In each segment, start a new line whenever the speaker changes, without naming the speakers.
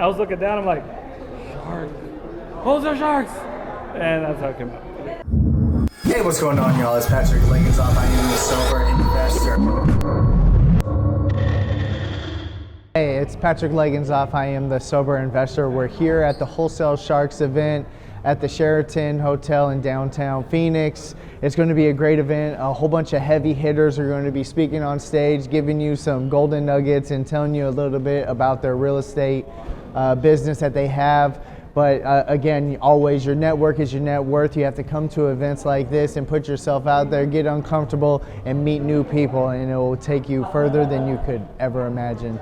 I was looking down, I'm like, Shark, Wholesale Sharks, and that's how it came out.
Hey, what's going on, y'all? It's Patrick Lincolnsoff. I am the Sober Investor.
Hey, it's Patrick Legginsoff. I am the Sober Investor. We're here at the Wholesale Sharks event at the Sheraton Hotel in downtown Phoenix. It's going to be a great event. A whole bunch of heavy hitters are going to be speaking on stage, giving you some golden nuggets and telling you a little bit about their real estate business that they have. But again, always your network is your net worth. You have to come to events like this and put yourself out there, get uncomfortable, and meet new people, and it will take you further than you could ever imagine.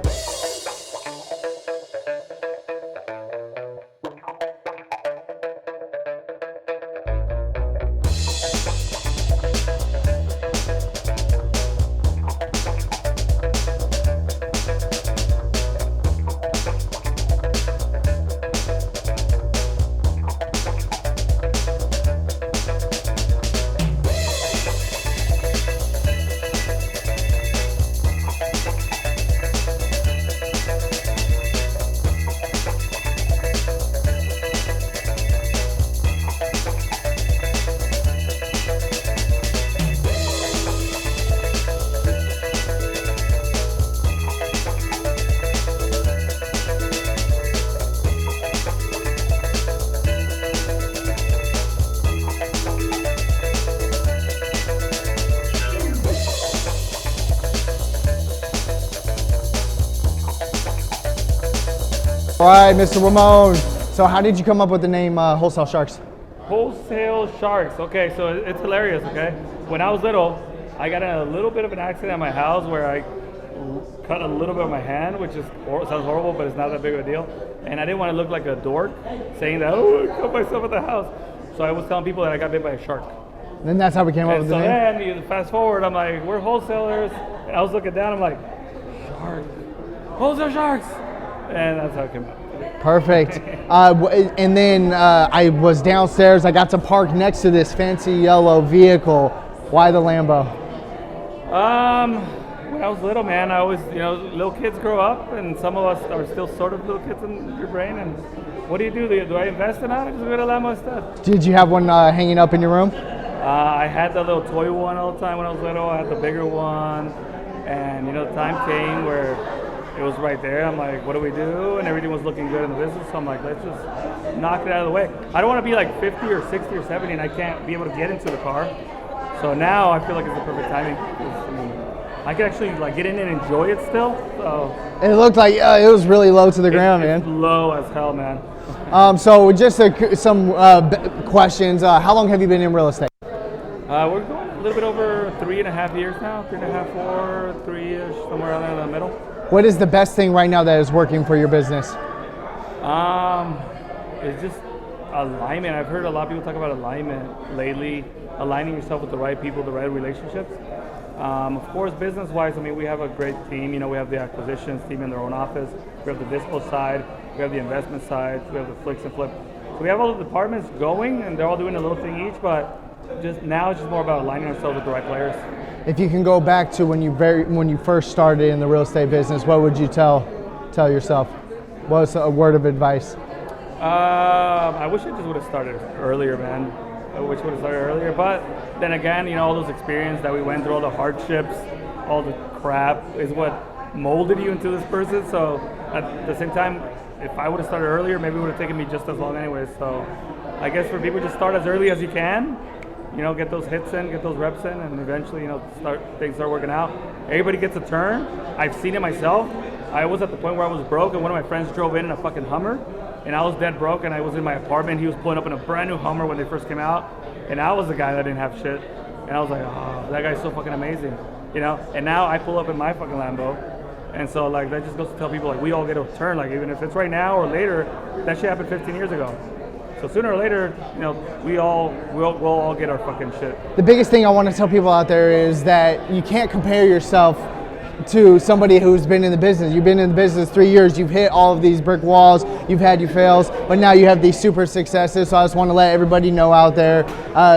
All right, Mr. Ramon. So how did you come up with the name Wholesale Sharks?
Wholesale Sharks. Okay, so it's hilarious, okay? When I was little, I got in a little bit of an accident at my house where I cut a little bit of my hand, which sounds horrible, but it's not that big of a deal. And I didn't want to look like a dork saying that, oh, I cut myself at the house. So I was telling people that I got bit by a shark.
And then that's how we came up with the name?
And then, fast forward, I'm like, we're wholesalers. And I was looking down, I'm like, Shark, Wholesale Sharks. And that's how it came out.
Perfect. And then I was downstairs. I got to park next to this fancy yellow vehicle. Why the Lambo?
When I was little, man, I always, little kids grow up, and some of us are still sort of little kids in your brain. And what do? Do I invest in that? I just get a Lambo instead.
Did you have one hanging up in your room?
I had the little toy one all the time when I was little. I had the bigger one, and the time came where it was right there. I'm like, what do we do? And everything was looking good in the business. So I'm like, let's just knock it out of the way. I don't want to be like 50 or 60 or 70 and I can't be able to get into the car. So now I feel like it's the perfect timing. I can actually get in and enjoy it still. So
it looked like it was really low to the ground, man.
It's low as hell, man.
So just some questions. How long have you been in real estate?
We're going a little bit over 3.5 years now. 3.5, 4, 3-ish, somewhere around there in the middle.
What is the best thing right now that is working for your business?
It's just alignment. I've heard a lot of people talk about alignment lately, aligning yourself with the right people, the right relationships. Of course, business-wise, we have a great team. We have the acquisitions team in their own office. We have the dispo side. We have the investment side. We have the flicks and flip. So we have all the departments going, and they're all doing a little thing each, but now it's just more about aligning ourselves with the right players.
If you can go back to when you first started in the real estate business, what would you tell yourself? What's a word of advice?
I wish I just would have started earlier, man. I wish I would have started earlier, but then again, all those experiences that we went through, all the hardships, all the crap is what molded you into this person. So at the same time, if I would have started earlier, maybe it would have taken me just as long anyway. So I guess for people, just start as early as you can. Get those hits in, get those reps in, and eventually, things start working out. Everybody gets a turn. I've seen it myself. I was at the point where I was broke, and one of my friends drove in a fucking Hummer, and I was dead broke, and I was in my apartment. He was pulling up in a brand new Hummer when they first came out, and I was the guy that didn't have shit. And I was like, oh, that guy's so fucking amazing, And now I pull up in my fucking Lambo, and so that just goes to tell people we all get a turn. Even if it's right now or later, that shit happened 15 years ago. So sooner or later, we'll all get our fucking shit.
The biggest thing I want to tell people out there is that you can't compare yourself to somebody who's been in the business. You've been in the business 3 years. You've hit all of these brick walls. You've had your fails, but now you have these super successes. So I just want to let everybody know out there,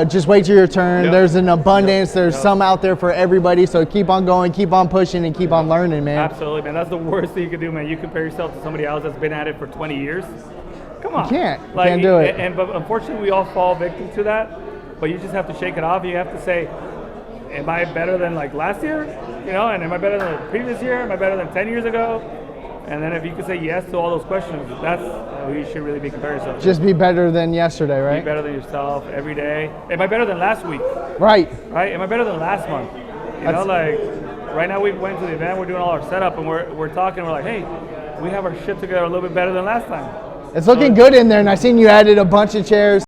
just wait till your turn.
Yep.
There's an abundance.
Yep.
There's some out there for everybody. So keep on going, keep on pushing, and keep on learning, man.
Absolutely, man. That's the worst thing you can do, man. You compare yourself to somebody else that's been at it for 20 years. Come on.
You can't do it.
But unfortunately, we all fall victim to that. But you just have to shake it off. You have to say, am I better than like last year? You know, and am I better than the previous year? Am I better than 10 years ago? And then if you can say yes to all those questions, that's who you should really be comparing yourself to.
Just be better than yesterday, right?
Be better than yourself every day. Am I better than last week?
Right.
Right? Am I better than last month? You know, like right now we went to the event, we're doing all our setup, and we're talking, we're like, hey, we have our shit together a little bit better than last time.
It's looking good in there, and I seen you added a bunch of chairs.